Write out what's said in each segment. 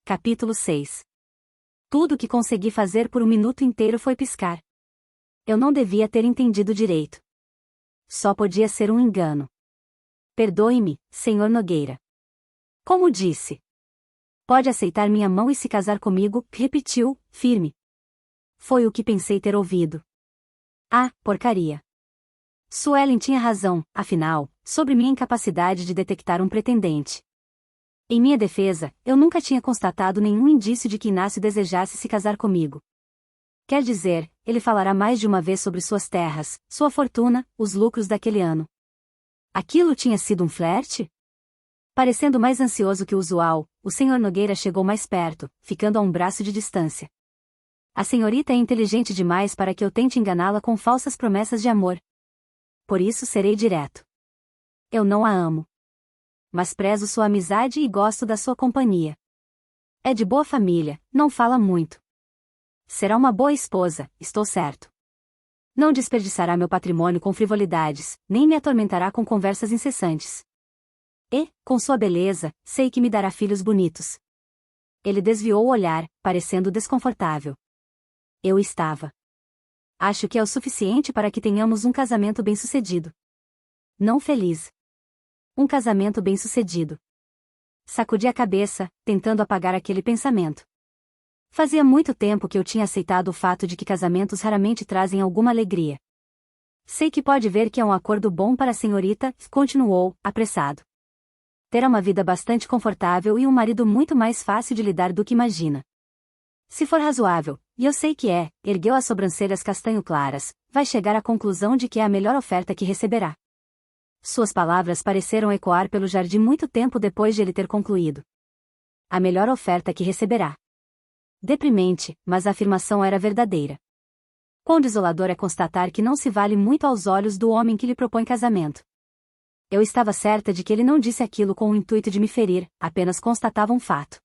Capítulo 6. Tudo o que consegui fazer por um minuto inteiro foi piscar. Eu não devia ter entendido direito. Só podia ser um engano. Perdoe-me, Sr. Nogueira. Como disse? Pode aceitar minha mão e se casar comigo, repetiu, firme. Foi o que pensei ter ouvido. Ah, porcaria. Suelen tinha razão, afinal, sobre minha incapacidade de detectar um pretendente. Em minha defesa, eu nunca tinha constatado nenhum indício de que Inácio desejasse se casar comigo. Quer dizer, ele falará mais de uma vez sobre suas terras, sua fortuna, os lucros daquele ano. Aquilo tinha sido um flerte? Parecendo mais ansioso que o usual, o Sr. Nogueira chegou mais perto, ficando a um braço de distância. A senhorita é inteligente demais para que eu tente enganá-la com falsas promessas de amor. Por isso serei direto. Eu não a amo. Mas prezo sua amizade e gosto da sua companhia. É de boa família, não fala muito. Será uma boa esposa, estou certo. Não desperdiçará meu patrimônio com frivolidades, nem me atormentará com conversas incessantes. E, com sua beleza, sei que me dará filhos bonitos. Ele desviou o olhar, parecendo desconfortável. Eu estava. Acho que é o suficiente para que tenhamos um casamento bem-sucedido. Não feliz. Um casamento bem-sucedido. Sacudi a cabeça, tentando apagar aquele pensamento. Fazia muito tempo que eu tinha aceitado o fato de que casamentos raramente trazem alguma alegria. Sei que pode ver que é um acordo bom para a senhorita, continuou, apressado. Terá uma vida bastante confortável e um marido muito mais fácil de lidar do que imagina. Se for razoável, e eu sei que é, ergueu as sobrancelhas castanho claras, vai chegar à conclusão de que é a melhor oferta que receberá. Suas palavras pareceram ecoar pelo jardim muito tempo depois de ele ter concluído. A melhor oferta que receberá. Deprimente, mas a afirmação era verdadeira. Quão desolador é constatar que não se vale muito aos olhos do homem que lhe propõe casamento. Eu estava certa de que ele não disse aquilo com o intuito de me ferir, apenas constatava um fato.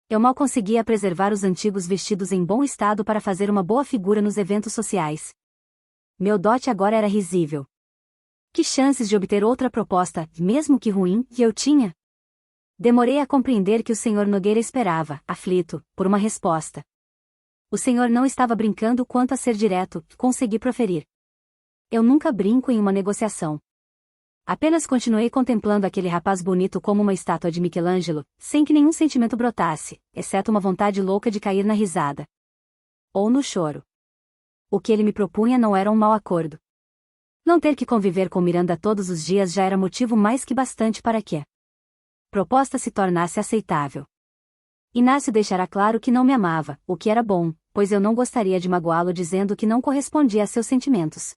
Eu mal conseguia preservar os antigos vestidos em bom estado para fazer uma boa figura nos eventos sociais. Meu dote agora era risível. Que chances de obter outra proposta, mesmo que ruim, que eu tinha? Demorei a compreender que o Sr. Nogueira esperava, aflito, por uma resposta. O senhor não estava brincando quanto a ser direto, consegui proferir. Eu nunca brinco em uma negociação. Apenas continuei contemplando aquele rapaz bonito como uma estátua de Michelangelo, sem que nenhum sentimento brotasse, exceto uma vontade louca de cair na risada. Ou no choro. O que ele me propunha não era um mau acordo. Não ter que conviver com Miranda todos os dias já era motivo mais que bastante para que a proposta se tornasse aceitável. Inácio deixará claro que não me amava, o que era bom, pois eu não gostaria de magoá-lo dizendo que não correspondia a seus sentimentos.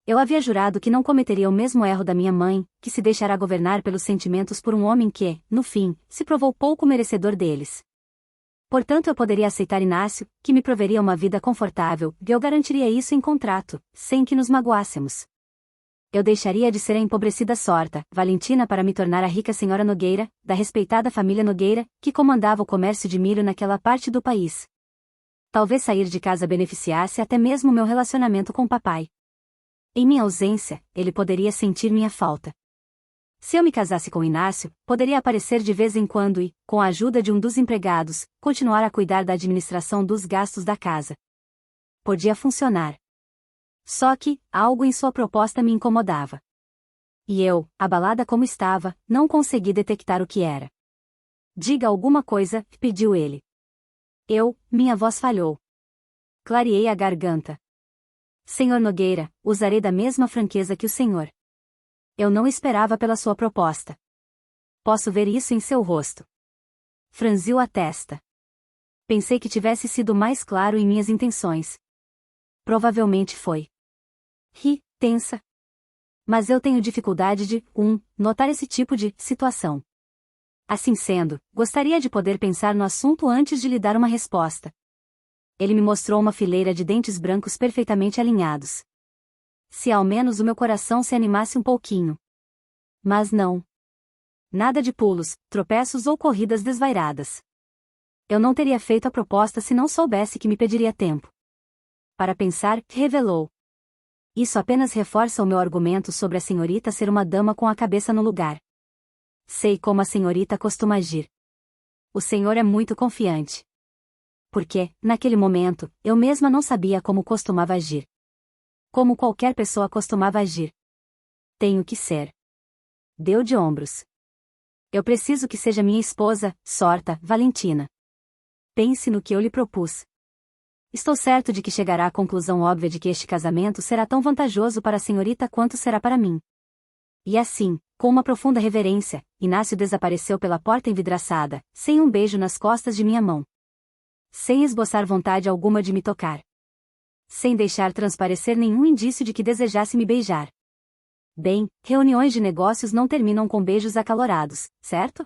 Eu havia jurado que não cometeria o mesmo erro da minha mãe, que se deixará governar pelos sentimentos por um homem que, no fim, se provou pouco merecedor deles. Portanto eu poderia aceitar Inácio, que me proveria uma vida confortável, e eu garantiria isso em contrato, sem que nos magoássemos. Eu deixaria de ser a empobrecida sorta, Valentina para me tornar a rica senhora Nogueira, da respeitada família Nogueira, que comandava o comércio de milho naquela parte do país. Talvez sair de casa beneficiasse até mesmo meu relacionamento com o papai. Em minha ausência, ele poderia sentir minha falta. Se eu me casasse com Inácio, poderia aparecer de vez em quando e, com a ajuda de um dos empregados, continuar a cuidar da administração dos gastos da casa. Podia funcionar. Só que, algo em sua proposta me incomodava. E eu, abalada como estava, não consegui detectar o que era. Diga alguma coisa, pediu ele. Minha voz falhou. Clareei a garganta. Senhor Nogueira, usarei da mesma franqueza que o senhor. Eu não esperava pela sua proposta. Posso ver isso em seu rosto. Franziu a testa. Pensei que tivesse sido mais claro em minhas intenções. Provavelmente foi. Ri, tensa. Mas eu tenho dificuldade de, notar esse tipo de situação. Assim sendo, gostaria de poder pensar no assunto antes de lhe dar uma resposta. Ele me mostrou uma fileira de dentes brancos perfeitamente alinhados. Se ao menos o meu coração se animasse um pouquinho. Mas não. Nada de pulos, tropeços ou corridas desvairadas. Eu não teria feito a proposta se não soubesse que me pediria tempo. Para pensar, revelou. Isso apenas reforça o meu argumento sobre a senhorita ser uma dama com a cabeça no lugar. Sei como a senhorita costuma agir. O senhor é muito confiante. Porque, naquele momento, eu mesma não sabia como costumava agir. Como qualquer pessoa costumava agir. Tenho que ser. Deu de ombros. Eu preciso que seja minha esposa, sorta, Valentina. Pense no que eu lhe propus. Estou certo de que chegará à conclusão óbvia de que este casamento será tão vantajoso para a senhorita quanto será para mim. E assim, com uma profunda reverência, Inácio desapareceu pela porta envidraçada, sem um beijo nas costas de minha mão. Sem esboçar vontade alguma de me tocar. Sem deixar transparecer nenhum indício de que desejasse me beijar. Bem, reuniões de negócios não terminam com beijos acalorados, certo?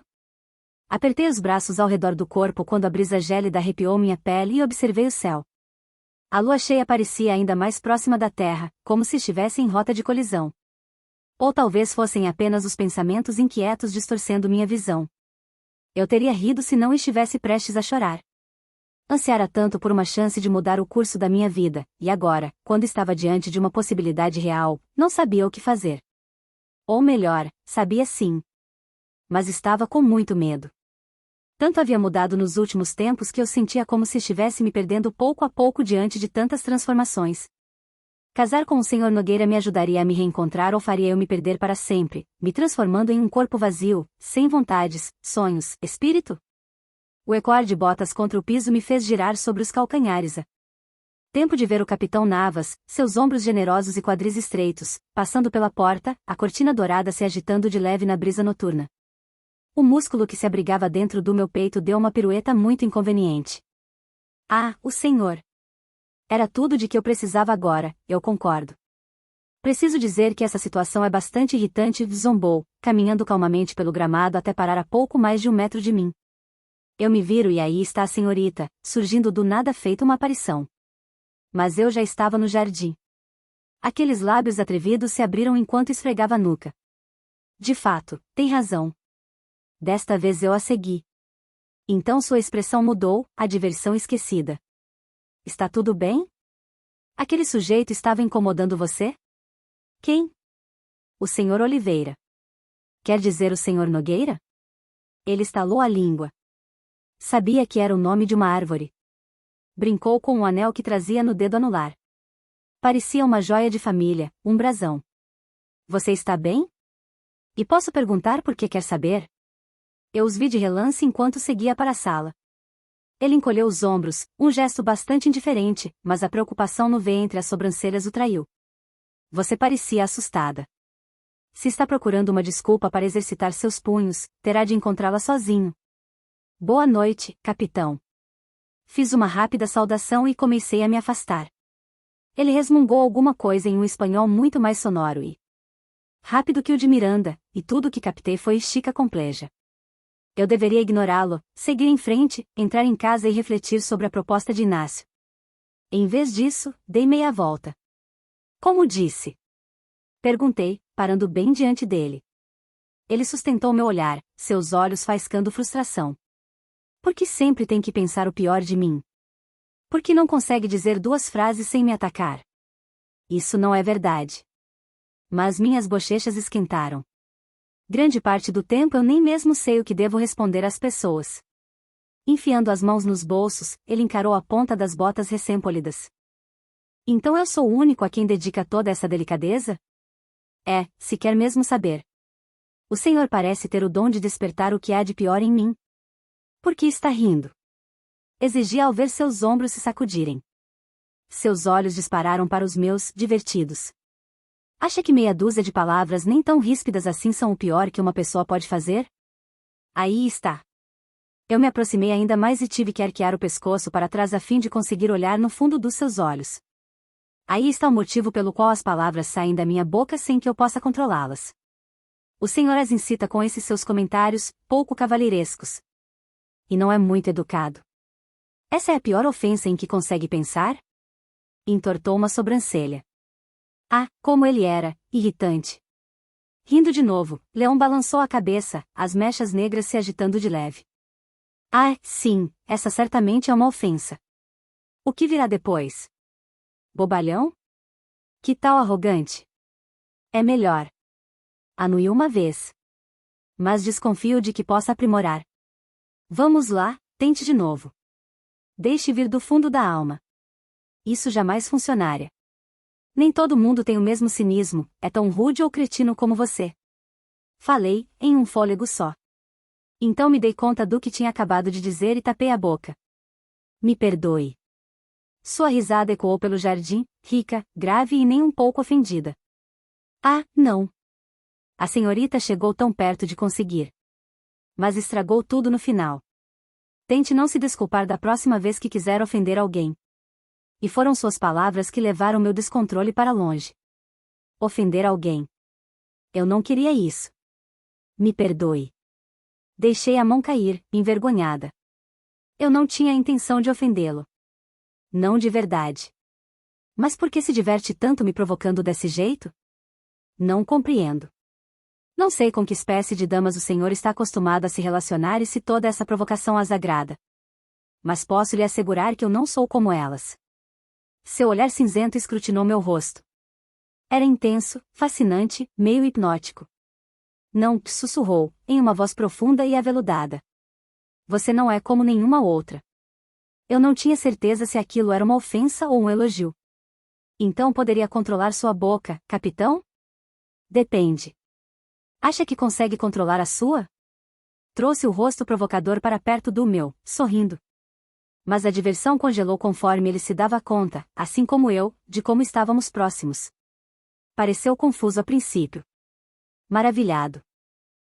Apertei os braços ao redor do corpo quando a brisa gélida arrepiou minha pele e observei o céu. A lua cheia parecia ainda mais próxima da terra, como se estivesse em rota de colisão. Ou talvez fossem apenas os pensamentos inquietos distorcendo minha visão. Eu teria rido se não estivesse prestes a chorar. Ansiara tanto por uma chance de mudar o curso da minha vida, e agora, quando estava diante de uma possibilidade real, não sabia o que fazer. Ou melhor, sabia sim. Mas estava com muito medo. Tanto havia mudado nos últimos tempos que eu sentia como se estivesse me perdendo pouco a pouco diante de tantas transformações. Casar com o Sr. Nogueira me ajudaria a me reencontrar ou faria eu me perder para sempre, me transformando em um corpo vazio, sem vontades, sonhos, espírito? O ecoar de botas contra o piso me fez girar sobre os calcanhares. Tempo de ver o capitão Navas, seus ombros generosos e quadris estreitos, passando pela porta, a cortina dourada se agitando de leve na brisa noturna. O músculo que se abrigava dentro do meu peito deu uma pirueta muito inconveniente. Ah, o senhor! Era tudo de que eu precisava agora, eu concordo. Preciso dizer que essa situação é bastante irritante, zombou, caminhando calmamente pelo gramado até parar a pouco mais de 1 metro de mim. Eu me viro e aí está a senhorita, surgindo do nada feito uma aparição. Mas eu já estava no jardim. Aqueles lábios atrevidos se abriram enquanto esfregava a nuca. De fato, tem razão. Desta vez eu a segui. Então sua expressão mudou, a diversão esquecida. Está tudo bem? Aquele sujeito estava incomodando você? Quem? O senhor Oliveira. Quer dizer o senhor Nogueira? Ele estalou a língua. Sabia que era o nome de uma árvore. Brincou com um anel que trazia no dedo anular. Parecia uma joia de família, um brasão. Você está bem? E posso perguntar por que quer saber? Eu os vi de relance enquanto seguia para a sala. Ele encolheu os ombros, um gesto bastante indiferente, mas a preocupação no V entre as sobrancelhas o traiu. Você parecia assustada. Se está procurando uma desculpa para exercitar seus punhos, terá de encontrá-la sozinho. Boa noite, capitão. Fiz uma rápida saudação e comecei a me afastar. Ele resmungou alguma coisa em um espanhol muito mais sonoro e rápido que o de Miranda, e tudo o que captei foi estica compleja. Eu deveria ignorá-lo, seguir em frente, entrar em casa e refletir sobre a proposta de Inácio. Em vez disso, dei meia volta. Como disse? Perguntei, parando bem diante dele. Ele sustentou meu olhar, seus olhos faiscando frustração. Por que sempre tem que pensar o pior de mim? Por que não consegue dizer 2 frases sem me atacar? Isso não é verdade. Mas minhas bochechas esquentaram. Grande parte do tempo eu nem mesmo sei o que devo responder às pessoas. Enfiando as mãos nos bolsos, ele encarou a ponta das botas recém-polidas. Então eu sou o único a quem dedica toda essa delicadeza? É, se quer mesmo saber. O senhor parece ter o dom de despertar o que há de pior em mim. Por que está rindo? Exigi ao ver seus ombros se sacudirem. Seus olhos dispararam para os meus, divertidos. Acha que meia dúzia de palavras nem tão ríspidas assim são o pior que uma pessoa pode fazer? Aí está. Eu me aproximei ainda mais e tive que arquear o pescoço para trás a fim de conseguir olhar no fundo dos seus olhos. Aí está o motivo pelo qual as palavras saem da minha boca sem que eu possa controlá-las. O senhor as incita com esses seus comentários, pouco cavalheirescos. E não é muito educado. Essa é a pior ofensa em que consegue pensar? Entortou uma sobrancelha. Ah, como ele era, irritante. Rindo de novo, Leão balançou a cabeça, as mechas negras se agitando de leve. Ah, sim, essa certamente é uma ofensa. O que virá depois? Bobalhão? Que tal arrogante? É melhor. Anuiu uma vez. Mas desconfio de que possa aprimorar. Vamos lá, tente de novo. Deixe vir do fundo da alma. Isso jamais funcionaria. Nem todo mundo tem o mesmo cinismo, é tão rude ou cretino como você. Falei, em um fôlego só. Então me dei conta do que tinha acabado de dizer e tapei a boca. Me perdoe. Sua risada ecoou pelo jardim, rica, grave e nem um pouco ofendida. Ah, não. A senhorita chegou tão perto de conseguir. Mas estragou tudo no final. Tente não se desculpar da próxima vez que quiser ofender alguém. E foram suas palavras que levaram meu descontrole para longe. Ofender alguém. Eu não queria isso. Me perdoe. Deixei a mão cair, envergonhada. Eu não tinha a intenção de ofendê-lo. Não de verdade. Mas por que se diverte tanto me provocando desse jeito? Não compreendo. Não sei com que espécie de damas o senhor está acostumado a se relacionar e se toda essa provocação as agrada. Mas posso lhe assegurar que eu não sou como elas. Seu olhar cinzento escrutinou meu rosto. Era intenso, fascinante, meio hipnótico. Não, sussurrou, em uma voz profunda e aveludada. Você não é como nenhuma outra. Eu não tinha certeza se aquilo era uma ofensa ou um elogio. Então poderia controlar sua boca, capitão? Depende. Acha que consegue controlar a sua? Trouxe o rosto provocador para perto do meu, sorrindo. Mas a diversão congelou conforme ele se dava conta, assim como eu, de como estávamos próximos. Pareceu confuso a princípio. Maravilhado.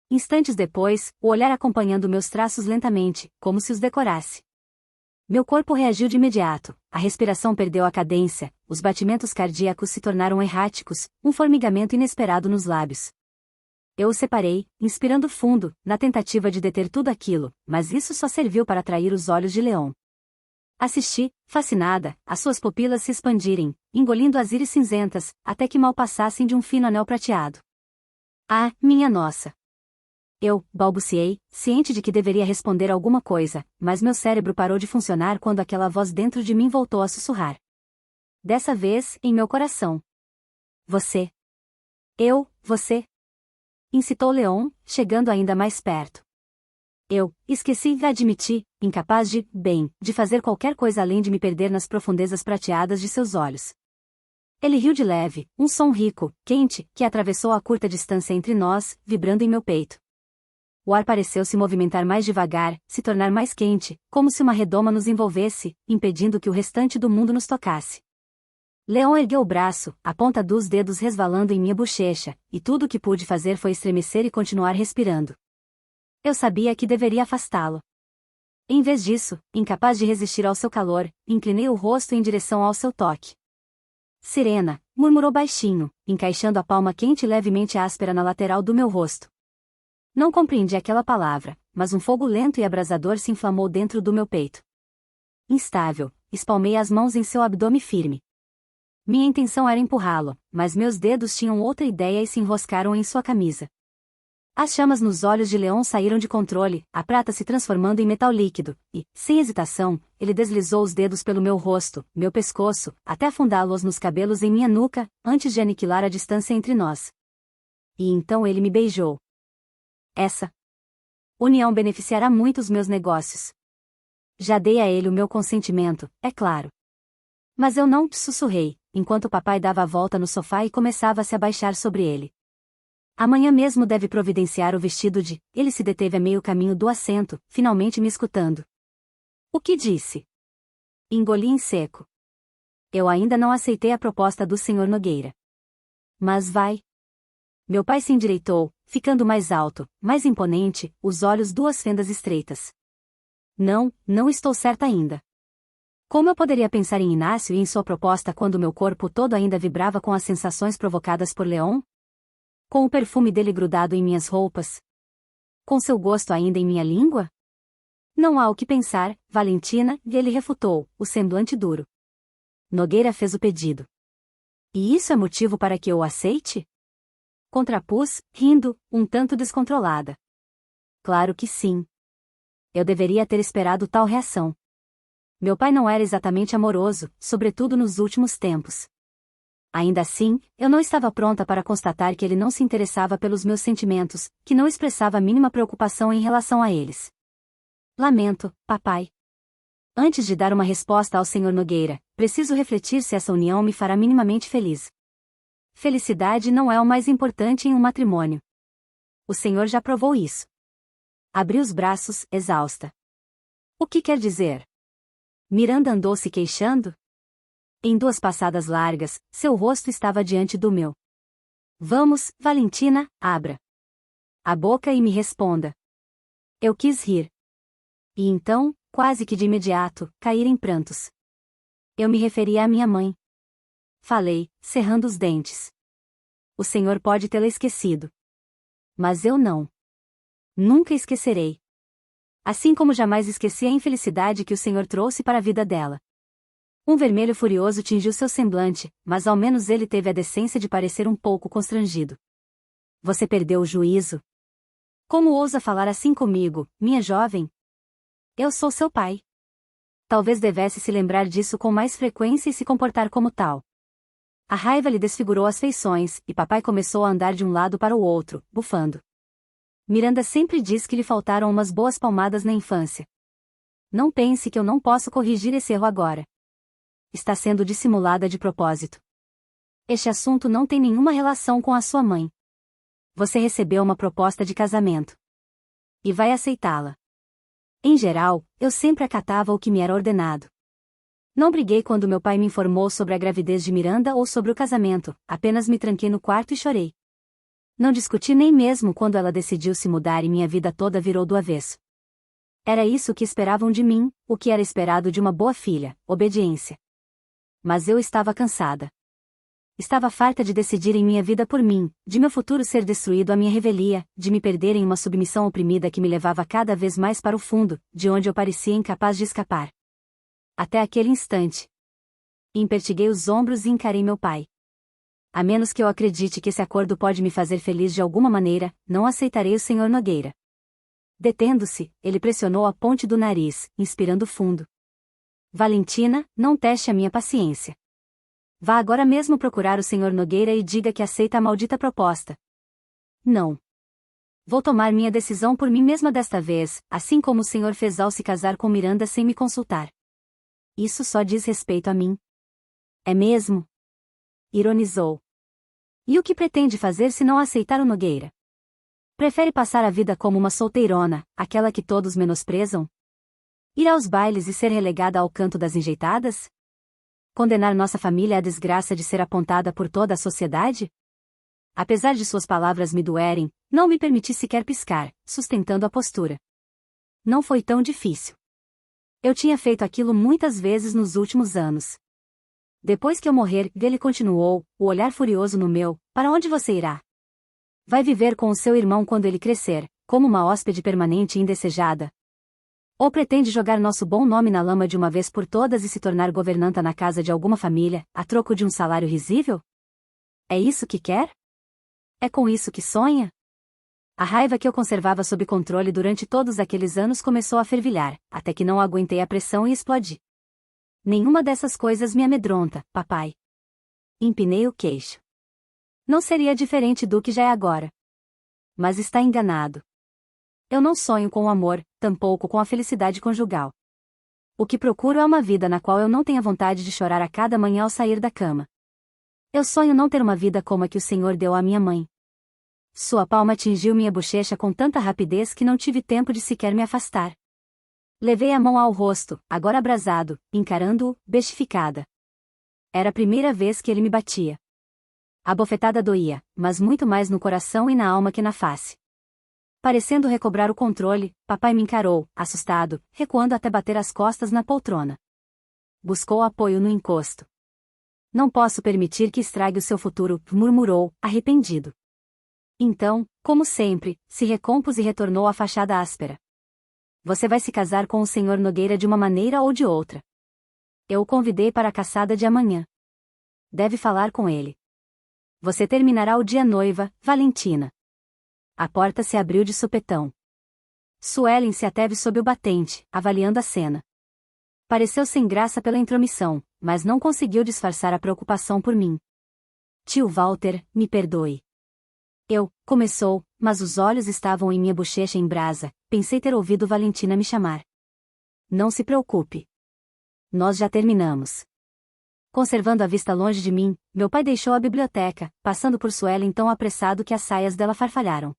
Instantes depois, o olhar acompanhando meus traços lentamente, como se os decorasse. Meu corpo reagiu de imediato, a respiração perdeu a cadência, os batimentos cardíacos se tornaram erráticos, um formigamento inesperado nos lábios. Eu o separei, inspirando fundo, na tentativa de deter tudo aquilo, mas isso só serviu para atrair os olhos de Leon. Assisti, fascinada, as suas pupilas se expandirem, engolindo as íris cinzentas, até que mal passassem de um fino anel prateado. Ah, minha nossa! Eu, balbuciei, ciente de que deveria responder alguma coisa, mas meu cérebro parou de funcionar quando aquela voz dentro de mim voltou a sussurrar. Dessa vez, em meu coração. Você. Você. Incitou Leon, chegando ainda mais perto. Eu, esqueci de admitir, incapaz de fazer qualquer coisa além de me perder nas profundezas prateadas de seus olhos. Ele riu de leve, um som rico, quente, que atravessou a curta distância entre nós, vibrando em meu peito. O ar pareceu se movimentar mais devagar, se tornar mais quente, como se uma redoma nos envolvesse, impedindo que o restante do mundo nos tocasse. Leon ergueu o braço, a ponta dos dedos resvalando em minha bochecha, e tudo o que pude fazer foi estremecer e continuar respirando. Eu sabia que deveria afastá-lo. Em vez disso, incapaz de resistir ao seu calor, inclinei o rosto em direção ao seu toque. Sirena, murmurou baixinho, encaixando a palma quente e levemente áspera na lateral do meu rosto. Não compreendi aquela palavra, mas um fogo lento e abrasador se inflamou dentro do meu peito. Instável, espalmei as mãos em seu abdômen firme. Minha intenção era empurrá-lo, mas meus dedos tinham outra ideia e se enroscaram em sua camisa. As chamas nos olhos de Leon saíram de controle, a prata se transformando em metal líquido, e, sem hesitação, ele deslizou os dedos pelo meu rosto, meu pescoço, até afundá-los nos cabelos em minha nuca, antes de aniquilar a distância entre nós. E então ele me beijou. Essa união beneficiará muito os meus negócios. Já dei a ele o meu consentimento, é claro. Mas eu não sussurrei, enquanto o papai dava a volta no sofá e começava a se abaixar sobre ele. Amanhã mesmo deve providenciar o vestido de... Ele se deteve a meio caminho do assento, finalmente me escutando. O que disse? Engoli em seco. Eu ainda não aceitei a proposta do Sr. Nogueira. Mas vai. Meu pai se endireitou, ficando mais alto, mais imponente, os olhos duas fendas estreitas. Não estou certa ainda. Como eu poderia pensar em Inácio e em sua proposta quando meu corpo todo ainda vibrava com as sensações provocadas por Leon? Com o perfume dele grudado em minhas roupas? Com seu gosto ainda em minha língua? Não há o que pensar, Valentina, e ele refutou, o semblante duro. Nogueira fez o pedido. E isso é motivo para que eu o aceite? Contrapus, rindo, um tanto descontrolada. Claro que sim. Eu deveria ter esperado tal reação. Meu pai não era exatamente amoroso, sobretudo nos últimos tempos. Ainda assim, eu não estava pronta para constatar que ele não se interessava pelos meus sentimentos, que não expressava a mínima preocupação em relação a eles. Lamento, papai. Antes de dar uma resposta ao Sr. Nogueira, preciso refletir se essa união me fará minimamente feliz. Felicidade não é o mais importante em um matrimônio. O senhor já provou isso. Abri os braços, exausta. O que quer dizer? Miranda andou se queixando? Em duas passadas largas, seu rosto estava diante do meu. Vamos, Valentina, abra a boca e me responda. Eu quis rir. E então, quase que de imediato, cair em prantos. Eu me referia à minha mãe. Falei, cerrando os dentes. O senhor pode tê-la esquecido. Mas eu não. Nunca esquecerei. Assim como jamais esqueci a infelicidade que o senhor trouxe para a vida dela. Um vermelho furioso tingiu seu semblante, mas ao menos ele teve a decência de parecer um pouco constrangido. Você perdeu o juízo? Como ousa falar assim comigo, minha jovem? Eu sou seu pai. Talvez devesse se lembrar disso com mais frequência e se comportar como tal. A raiva lhe desfigurou as feições, e papai começou a andar de um lado para o outro, bufando. Miranda sempre diz que lhe faltaram umas boas palmadas na infância. Não pense que eu não posso corrigir esse erro agora. Está sendo dissimulada de propósito. Este assunto não tem nenhuma relação com a sua mãe. Você recebeu uma proposta de casamento. E vai aceitá-la. Em geral, eu sempre acatava o que me era ordenado. Não briguei quando meu pai me informou sobre a gravidez de Miranda ou sobre o casamento, apenas me tranquei no quarto e chorei. Não discuti nem mesmo quando ela decidiu se mudar e minha vida toda virou do avesso. Era isso que esperavam de mim, o que era esperado de uma boa filha, obediência. Mas eu estava cansada. Estava farta de decidir em minha vida por mim, de meu futuro ser destruído à minha revelia, de me perder em uma submissão oprimida que me levava cada vez mais para o fundo, de onde eu parecia incapaz de escapar. Até aquele instante. Empertiguei os ombros e encarei meu pai. A menos que eu acredite que esse acordo pode me fazer feliz de alguma maneira, não aceitarei o Sr. Nogueira. Detendo-se, ele pressionou a ponte do nariz, inspirando fundo. Valentina, não teste a minha paciência. Vá agora mesmo procurar o Sr. Nogueira e diga que aceita a maldita proposta. Não. Vou tomar minha decisão por mim mesma desta vez, assim como o senhor fez ao se casar com Miranda sem me consultar. Isso só diz respeito a mim. É mesmo? Ironizou. E o que pretende fazer se não aceitar o Nogueira? Prefere passar a vida como uma solteirona, aquela que todos menosprezam? Ir aos bailes e ser relegada ao canto das enjeitadas? Condenar nossa família à desgraça de ser apontada por toda a sociedade? Apesar de suas palavras me doerem, não me permiti sequer piscar, sustentando a postura. Não foi tão difícil. Eu tinha feito aquilo muitas vezes nos últimos anos. Depois que eu morrer, ele continuou, o olhar furioso no meu, para onde você irá? Vai viver com o seu irmão quando ele crescer, como uma hóspede permanente e indesejada? Ou pretende jogar nosso bom nome na lama de uma vez por todas e se tornar governanta na casa de alguma família, a troco de um salário risível? É isso que quer? É com isso que sonha? A raiva que eu conservava sob controle durante todos aqueles anos começou a fervilhar, até que não aguentei a pressão e explodi. Nenhuma dessas coisas me amedronta, papai. Empinei o queixo. Não seria diferente do que já é agora. Mas está enganado. Eu não sonho com o amor, tampouco com a felicidade conjugal. O que procuro é uma vida na qual eu não tenha vontade de chorar a cada manhã ao sair da cama. Eu sonho não ter uma vida como a que o Senhor deu à minha mãe. Sua palma atingiu minha bochecha com tanta rapidez que não tive tempo de sequer me afastar. Levei a mão ao rosto, agora abrasado, encarando-o, bestificada. Era a primeira vez que ele me batia. A bofetada doía, mas muito mais no coração e na alma que na face. Parecendo recobrar o controle, papai me encarou, assustado, recuando até bater as costas na poltrona. Buscou apoio no encosto. Não posso permitir que estrague o seu futuro, murmurou, arrependido. Então, como sempre, se recompôs e retornou à fachada áspera. Você vai se casar com o Sr. Nogueira de uma maneira ou de outra. Eu o convidei para a caçada de amanhã. Deve falar com ele. Você terminará o dia noiva, Valentina. A porta se abriu de supetão. Suelen se ateve sob o batente, avaliando a cena. Pareceu sem graça pela intromissão, mas não conseguiu disfarçar a preocupação por mim. Tio Walter, me perdoe. Começou, mas os olhos estavam em minha bochecha em brasa, pensei ter ouvido Valentina me chamar. Não se preocupe. Nós já terminamos. Conservando a vista longe de mim, meu pai deixou a biblioteca, passando por Suelen tão apressado que as saias dela farfalharam.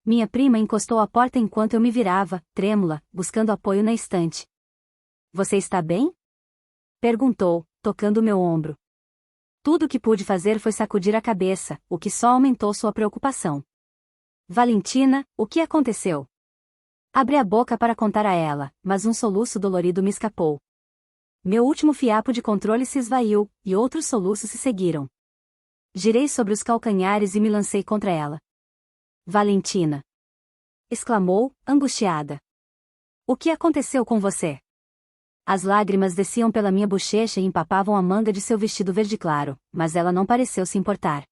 Minha prima encostou à porta enquanto eu me virava, trêmula, buscando apoio na estante. Você está bem? Perguntou, tocando meu ombro. Tudo o que pude fazer foi sacudir a cabeça, o que só aumentou sua preocupação. Valentina, o que aconteceu? Abri a boca para contar a ela, mas um soluço dolorido me escapou. Meu último fiapo de controle se esvaiu, e outros soluços se seguiram. Girei sobre os calcanhares e me lancei contra ela. Valentina! Exclamou, angustiada. O que aconteceu com você? As lágrimas desciam pela minha bochecha e empapavam a manga de seu vestido verde claro, mas ela não pareceu se importar.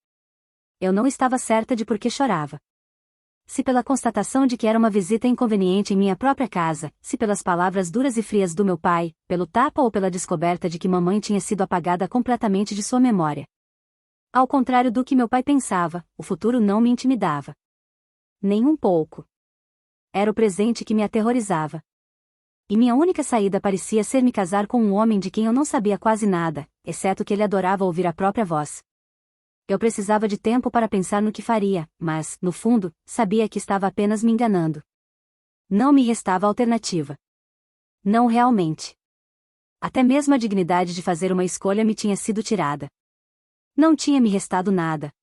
Eu não estava certa de por que chorava. Se pela constatação de que era uma visita inconveniente em minha própria casa, se pelas palavras duras e frias do meu pai, pelo tapa ou pela descoberta de que mamãe tinha sido apagada completamente de sua memória. Ao contrário do que meu pai pensava, o futuro não me intimidava. Nem um pouco. Era o presente que me aterrorizava. E minha única saída parecia ser me casar com um homem de quem eu não sabia quase nada, exceto que ele adorava ouvir a própria voz. Eu precisava de tempo para pensar no que faria, mas, no fundo, sabia que estava apenas me enganando. Não me restava alternativa. Não realmente. Até mesmo a dignidade de fazer uma escolha me tinha sido tirada. Não tinha me restado nada,